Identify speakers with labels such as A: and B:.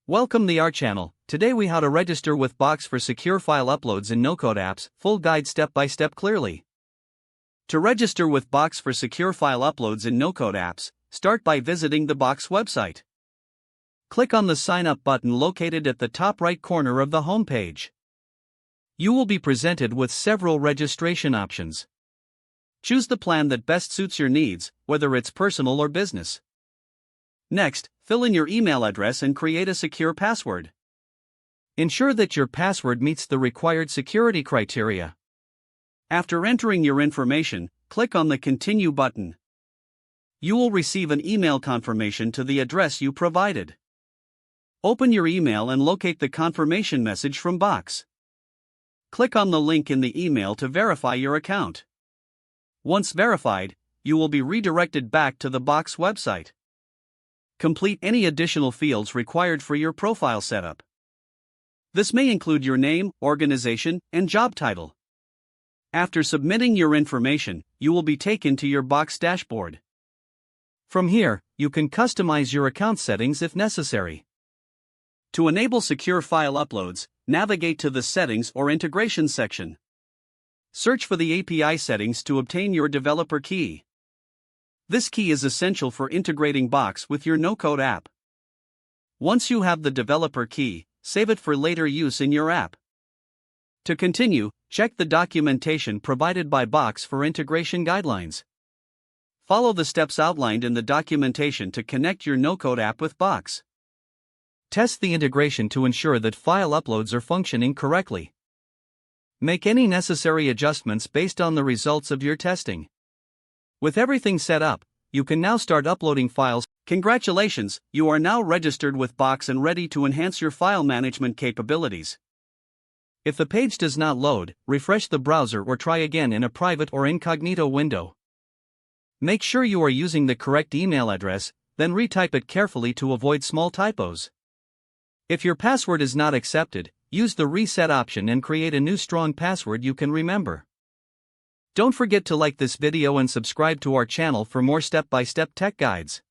A: Welcome to our channel. Today we how to register with Box for secure file uploads in no-code apps, full guide step by step clearly. To register with Box for secure file uploads in no-code apps, start by visiting the Box website. Click on the sign up button located at the top right corner of the home page. You will be presented with several registration options. Choose the plan that best suits your needs, whether it's personal or business. Next, fill in your email address and create a secure password. Ensure that your password meets the required security criteria. After entering your information, click on the Continue button. You will receive an email confirmation to the address you provided. Open your email and locate the confirmation message from Box. Click on the link in the email to verify your account. Once verified, you will be redirected back to the Box website. Complete any additional fields required for your profile setup. This may include your name, organization, and job title. After submitting your information, you will be taken to your Box dashboard. From here, you can customize your account settings if necessary. To enable secure file uploads, navigate to the Settings or Integration section. Search for the API settings to obtain your developer key. This key is essential for integrating Box with your no-code app. Once you have the developer key, save it for later use in your app. To continue, check the documentation provided by Box for integration guidelines. Follow the steps outlined in the documentation to connect your no-code app with Box. Test the integration to ensure that file uploads are functioning correctly. Make any necessary adjustments based on the results of your testing. With everything set up, you can now start uploading files. Congratulations, you are now registered with Box and ready to enhance your file management capabilities. If the page does not load, refresh the browser or try again in a private or incognito window. Make sure you are using the correct email address, then retype it carefully to avoid small typos. If your password is not accepted, use the reset option and create a new strong password you can remember. Don't forget to like this video and subscribe to our channel for more step-by-step tech guides.